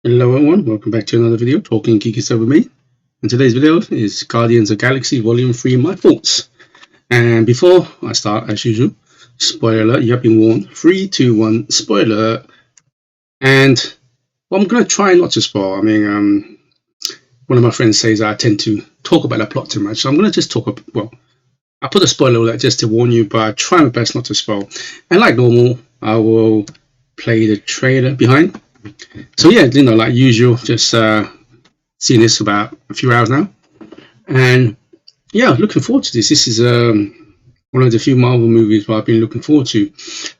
Hello everyone, welcome back to another video talking geeky stuff with me. And today's video is Guardians of the Galaxy Volume 3 My Thoughts. And before I start, as usual, spoiler alert, you have been warned. 3, 2, 1, spoiler alert. And well, I'm going to try not to spoil. One of my friends says I tend to talk about the plot too much, so I'm going to just talk about, well, I put a spoiler alert just to warn you, but I try my best not to spoil. And like normal, I will play the trailer behind. So yeah, like usual, just seen this about a few hours now, and yeah, looking forward to this. This is one of the few Marvel movies where I've been looking forward to,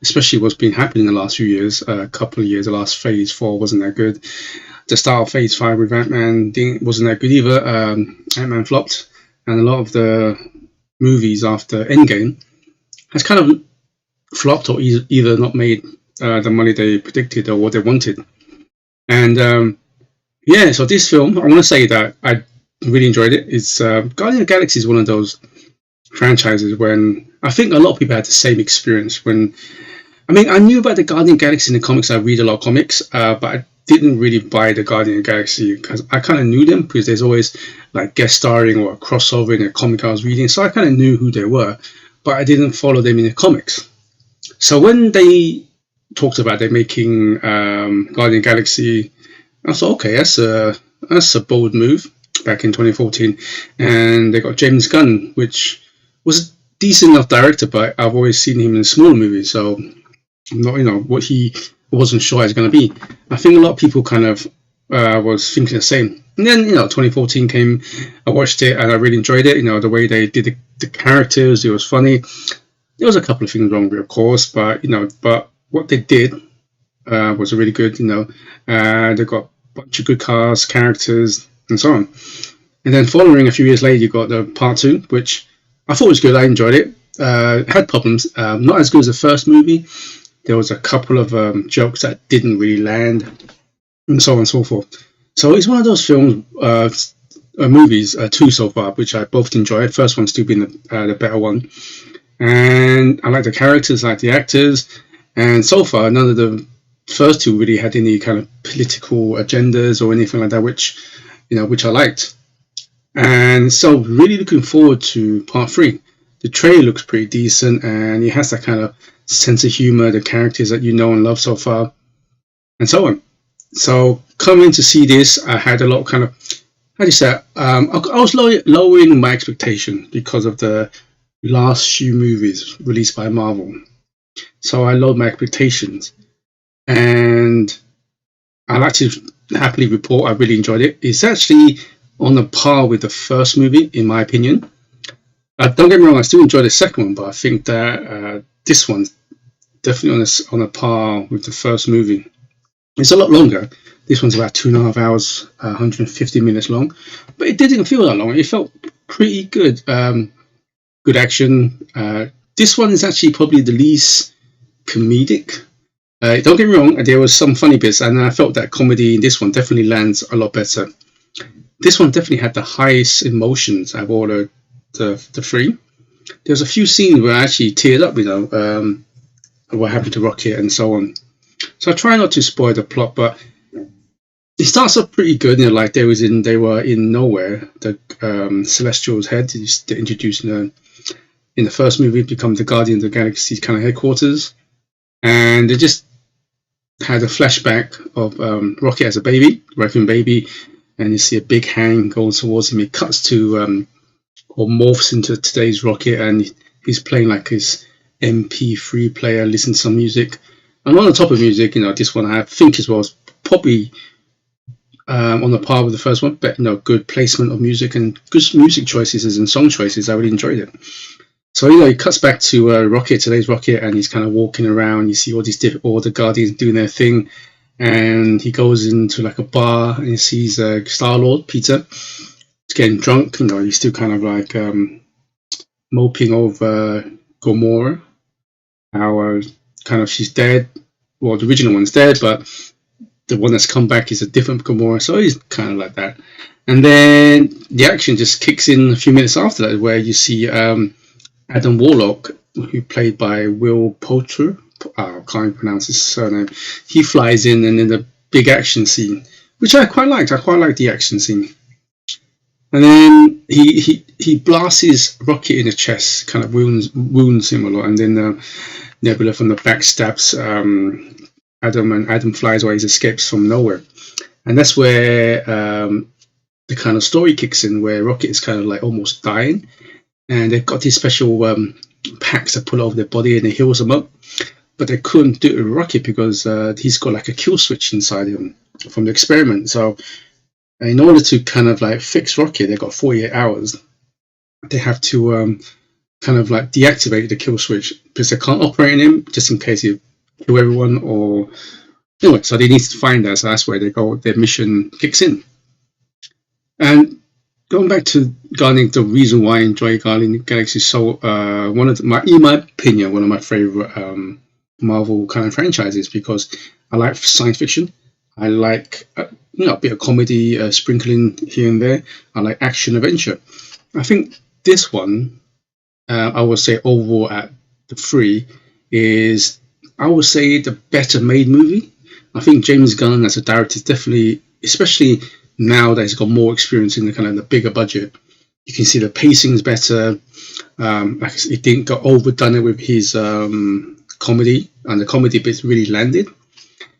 especially what's been happening in the last few years, a couple of years. The last Phase 4 wasn't that good. The start of Phase 5 with Ant-Man wasn't that good either. Ant-Man flopped, and a lot of the movies after Endgame has kind of flopped or either not made the money they predicted or what they wanted. And yeah, so this film, I want to say that I really enjoyed it. It's Guardian of the Galaxy is one of those franchises when I think a lot of people had the same experience. I knew about the Guardian of the Galaxy in the comics. I read a lot of comics, but I didn't really buy the Guardian of the Galaxy because I kind of knew them because there's always like guest starring or a crossover in a comic I was reading. So I kind of knew who they were, but I didn't follow them in the comics. So when they talked about they're making Guardian of the Galaxy, I thought, okay, that's a bold move back in 2014, and they got James Gunn, which was a decent enough director, but I've always seen him in small movies, so I'm not, what he wasn't sure it's going to be. I think a lot of people kind of was thinking the same. And then 2014 came, I watched it and I really enjoyed it. The way they did the characters, it was funny. There was a couple of things wrong with it, of course, but what they did was really good. They got a bunch of good cast, characters, and so on. And then following a few years later, you got the part 2, which I thought was good. I enjoyed it. It had problems, not as good as the first movie. There was a couple of jokes that didn't really land, and so on and so forth. So it's one of those films, movies, 2 so far, which I both enjoyed. First one still being the better one. And I like the characters, I like the actors. And so far, none of the first 2 really had any kind of political agendas or anything like that, which I liked. And so, really looking forward to part 3. The trailer looks pretty decent, and it has that kind of sense of humor, the characters that you know and love so far, and so on. So, coming to see this, I had a lot of kind of, how do you say it? I was lowering my expectations because of the last few movies released by Marvel. So I lowered my expectations, and I like to happily report I really enjoyed it. It's actually on a par with the first movie, in my opinion. Don't get me wrong, I still enjoyed the second one, but I think that this one's definitely on a par with the first movie. It's a lot longer. This one's about 2.5 hours, 150 minutes long, but it didn't feel that long. It felt pretty good. Good action. This one is actually probably the least comedic. Don't get me wrong, there was some funny bits, and I felt that comedy in this one definitely lands a lot better. This one definitely had the highest emotions out of all the 3. There's a few scenes where I actually teared up, what happened to Rocket and so on. So I try not to spoil the plot, but it starts off pretty good. Like they were in nowhere. The Celestials head they introduced in the first movie, become the Guardians of the Galaxy kind of headquarters, and they just had a flashback of Rocket as a baby, raccoon baby, and you see a big hand going towards him. It cuts to or morphs into today's Rocket, and he's playing like his MP3 player, listening to some music. And on the top of music, this one I think as well is probably on the par with the first one, but good placement of music and good music choices and song choices. I really enjoyed it. So it cuts back to Rocket, today's Rocket, and he's kind of walking around. You see all the Guardians doing their thing, and he goes into like a bar and he sees Star-Lord Peter. He's getting drunk. He's still kind of like moping over Gamora. How kind of she's dead. Well, the original one's dead, but the one that's come back is a different Gamora. So he's kind of like that. And then the action just kicks in a few minutes after that, where you see Adam Warlock, who played by Will Poulter. I can't pronounce his surname. He flies in, and in the big action scene, which I quite liked. I quite liked the action scene. And then he blasts his rocket in the chest, kind of wounds him a lot, and then Nebula from the back stabs Adam, and Adam flies away. He escapes from nowhere, and that's where the kind of story kicks in, where Rocket is kind of like almost dying, and they've got these special packs that pull over their body and it heals them up, but they couldn't do it with Rocket because he's got like a kill switch inside him from the experiment. So in order to kind of like fix Rocket, they've got 48 hours. They have to kind of like deactivate the kill switch because they can't operate on him just in case he kill everyone, or anyway. So they need to find that. So that's where they go. Their mission kicks in. And going back to Guardian, the reason why I enjoy Guardian of the Galaxy so one of in my opinion, one of my favorite Marvel kind of franchises, because I like science fiction. I like a bit of comedy sprinkling here and there. I like action adventure. I think this one, I would say overall at the 3 is, I would say, the better made movie. I think James Gunn as a director is definitely, especially now that he's got more experience in the kind of the bigger budget, you can see the pacing is better. Like he didn't get overdone it with his comedy, and the comedy bits really landed.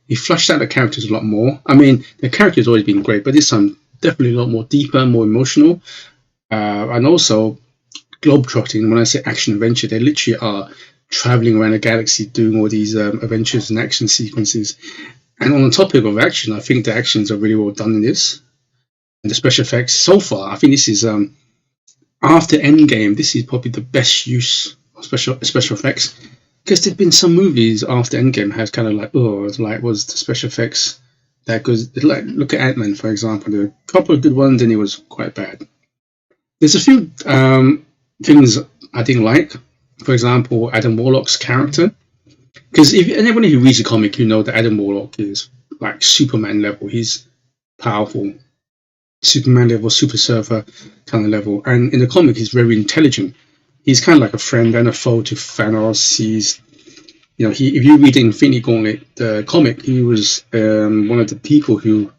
He flushed out the characters a lot more. I mean, the characters always been great, but this time definitely a lot more deeper, more emotional, and also globetrotting. When I say action adventure, they literally are traveling around the galaxy doing all these adventures and action sequences. And on the topic of action, I think the actions are really well done in this, and the special effects so far. I think this is after Endgame, this is probably the best use of special effects. Because there've been some movies after Endgame has kind of like, was the special effects that good? Like, look at Ant-Man, for example. There were a couple of good ones, and it was quite bad. There's a few things I didn't like. For example, Adam Warlock's character. Because if anybody who reads the comic, you know that Adam Warlock is like Superman level. He's powerful. Superman level, Super Surfer kind of level. And in the comic, he's very intelligent. He's kind of like a friend and a foe to Thanos. He's, if you read the Infinity Gauntlet, the comic, he was one of the people who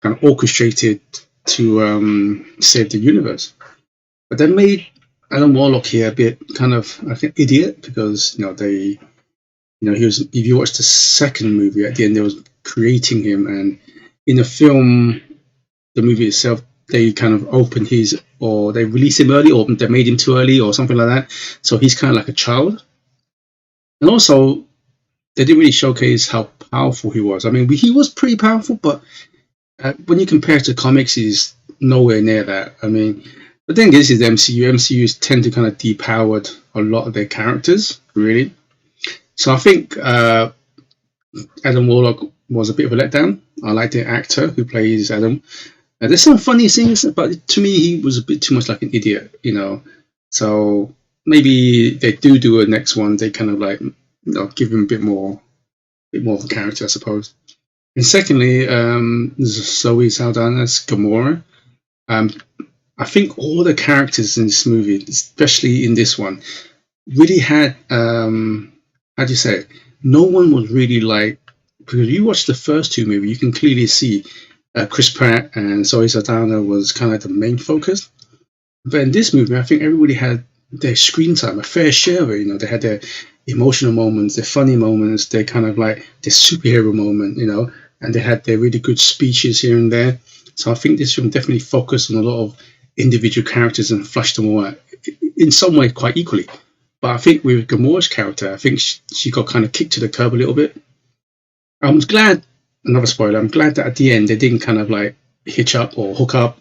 kind of orchestrated to save the universe. But they made Adam Warlock here a bit kind of like an idiot, because he was. If you watch the second movie, at the end they was creating him, and in the film, the movie itself, they kind of opened or they released him early, or they made him too early, or something like that. So he's kind of like a child. And also, they didn't really showcase how powerful he was. I mean, he was pretty powerful, but when you compare it to comics, he's nowhere near that. I mean, but then this is the MCU. MCUs tend to kind of depowered a lot of their characters, really. So I think Adam Warlock was a bit of a letdown. I like the actor who plays Adam. There's some funny things, but to me, he was a bit too much like an idiot, So maybe they do a next one. They kind of like, give him a bit more of a character, I suppose. And secondly, Zoe Saldana's Gamora. I think all the characters in this movie, especially in this one, really had, how do you say it? No one was really like, because you watch the first two movies, you can clearly see Chris Pratt and Zoe Saldana was kind of the main focus. But in this movie, I think everybody had their screen time, a fair share of it. They had their emotional moments, their funny moments, their kind of like their superhero moment, and they had their really good speeches here and there. So I think this film definitely focused on a lot of individual characters and flushed them all out, in some way quite equally. But I think with Gamora's character, I think she got kind of kicked to the curb a little bit. I'm glad, another spoiler, I'm glad that at the end they didn't kind of like hitch up or hook up,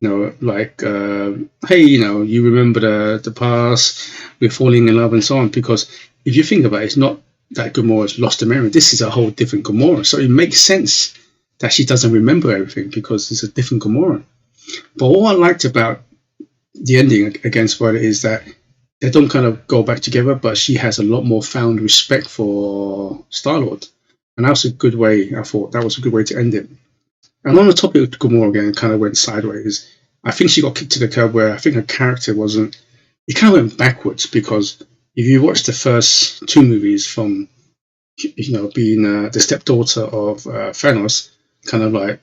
like, hey, you remember the past, we're falling in love and so on. Because if you think about it, it's not that Gamora's lost her memory. This is a whole different Gamora. So it makes sense that she doesn't remember everything, because it's a different Gamora. But what I liked about the ending, again, spoiler, is that they don't kind of go back together, but she has a lot more found respect for Star-Lord. And that was a good way, I thought that was a good way to end it. And on the topic of Gamora again, kind of went sideways. I think she got kicked to the curb where I think her character it kind of went backwards, because if you watch the first two movies from, being the stepdaughter of Thanos, kind of like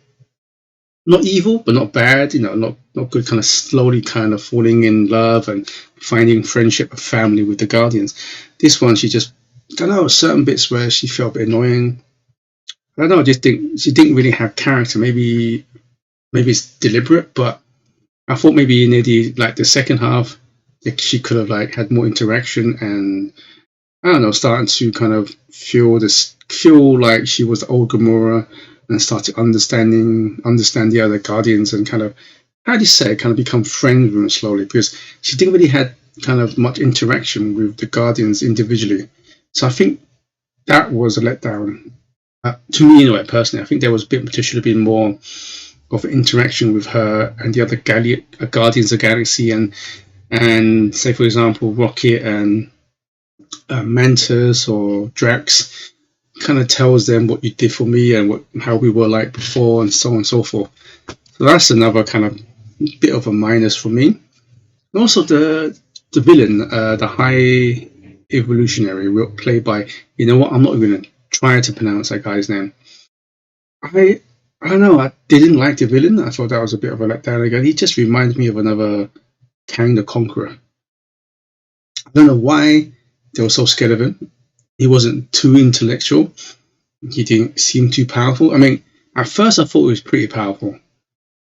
not evil, but not bad. Not good. Kind of slowly, kind of falling in love and finding friendship and family with the Guardians. This one, she just, I don't know, certain bits where she felt a bit annoying. I don't know. I just think she didn't really have character. Maybe it's deliberate, but I thought maybe near the second half, like, she could have like had more interaction and I don't know, starting to kind of feel like she was the old Gamora and start to understand the other Guardians and kind of, how do you say, kind of become friends with them slowly, because she didn't really had kind of much interaction with the Guardians individually. So I think that was a letdown. To me, anyway, personally, I think there should have been more of interaction with her and the other Guardians of the Galaxy, and say, for example, Rocket and Mantis or Drax, kind of tells them what you did for me and how we were like before, and so on and so forth. So that's another kind of bit of a minus for me. And also the villain, the High Evolutionary, played by, you know what, I'm not even going to try to pronounce that guy's name. I don't know, I didn't like the villain. I thought that was a bit of a letdown again. He just reminds me of another Kang the Conqueror. I don't know why they were so scared of him. He wasn't too intellectual. He didn't seem too powerful. I mean, at first I thought he was pretty powerful.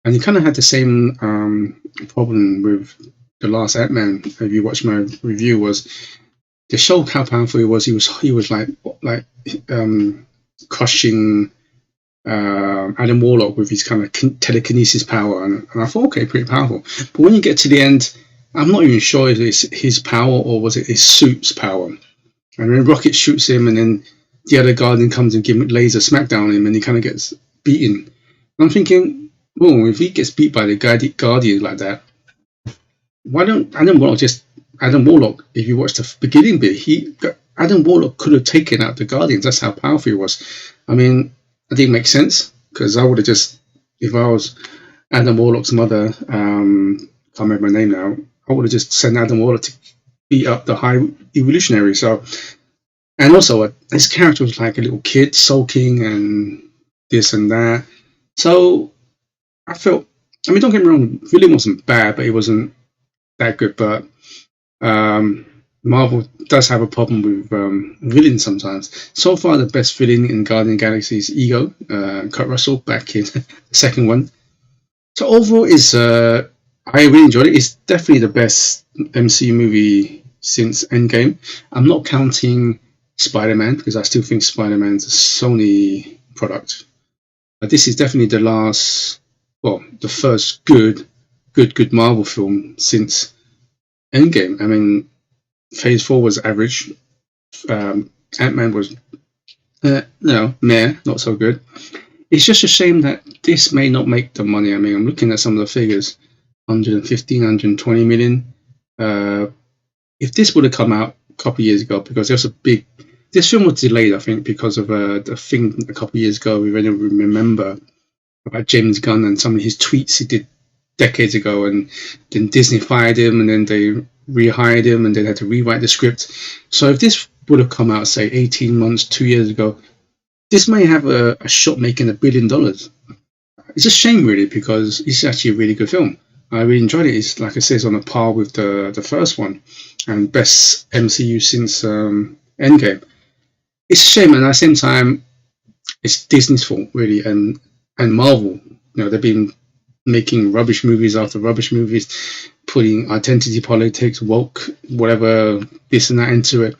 And he kind of had the same problem with the last Ant-Man. If you watch my review, was they showed how powerful he was. He was like crushing Adam Warlock with his kind of telekinesis power, and I thought, okay, pretty powerful. But when you get to the end, I'm not even sure if it's his power or was it his suit's power. And when Rocket shoots him, and then the other Guardian comes and lays a smackdown on him, and he kind of gets beaten. And I'm thinking, oh, if he gets beat by the Guardian like that, why don't Adam Warlock, if you watch the beginning bit, Adam Warlock could have taken out the Guardians. That's how powerful he was. I mean, it didn't make sense, because I would have just, if I was Adam Warlock's mother, can't remember her name now, I would have just sent Adam Warlock to beat up the High Evolutionary. So, and also his character was like a little kid sulking and this and that. So I felt, I mean, don't get me wrong, villain wasn't bad, but it wasn't that good. But Marvel does have a problem with villains sometimes. So far, the best villain in Guardian of the Galaxy is Ego, Kurt Russell, back in the second one. So overall, I really enjoyed it. It's definitely the best MCU movie since Endgame. I'm not counting Spider-Man, because I still think Spider-Man's a Sony product. But this is definitely the first good Marvel film since Endgame. I mean, Phase 4 was average. Ant-Man was, meh, not so good. It's just a shame that this may not make the money. I mean, I'm looking at some of the figures, 115, 120 million. If this would have come out a couple of years ago, because this film was delayed, I think, because of the thing a couple of years ago, we really remember about James Gunn and some of his tweets he did decades ago, and then Disney fired him, and then they rehired him, and they had to rewrite the script. So if this would have come out, say, 18 months, 2 years ago, this may have a shot making $1 billion. It's a shame, really, because it's actually a really good film. I really enjoyed it. It's, like I say, it's on a par with the first one, and best MCU since Endgame. It's a shame, and at the same time, it's Disney's fault, really, and Marvel. They've been making rubbish movies after rubbish movies, putting identity politics, woke, whatever, this and that into it,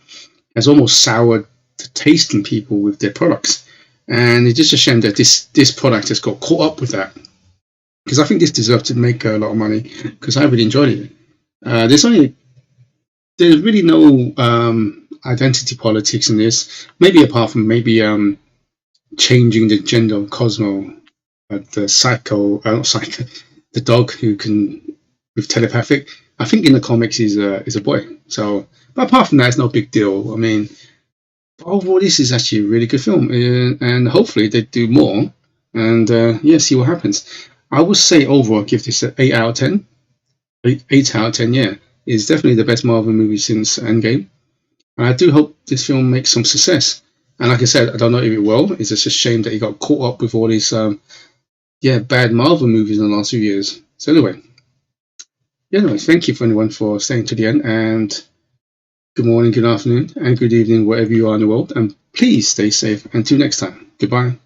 has almost soured the taste in people with their products. And it's just a shame that this product has got caught up with that, because I think this deserved to make a lot of money, because I really enjoyed it. There's really no identity politics in this, maybe apart from changing the gender of Cosmo, the dog who can with telepathic. I think in the comics he's a boy. So, but apart from that, it's no big deal. I mean, overall, this is actually a really good film, and hopefully they do more. And see what happens. I would say overall, give this an 8 out of 10. 8 out of 10, yeah. It's definitely the best Marvel movie since Endgame. And I do hope this film makes some success. And like I said, I don't know if it will. It's just a shame that he got caught up with all these bad Marvel movies in the last few years. So anyway, thank you for anyone for staying to the end, and good morning, good afternoon, and good evening wherever you are in the world, and please stay safe. Until next time, goodbye.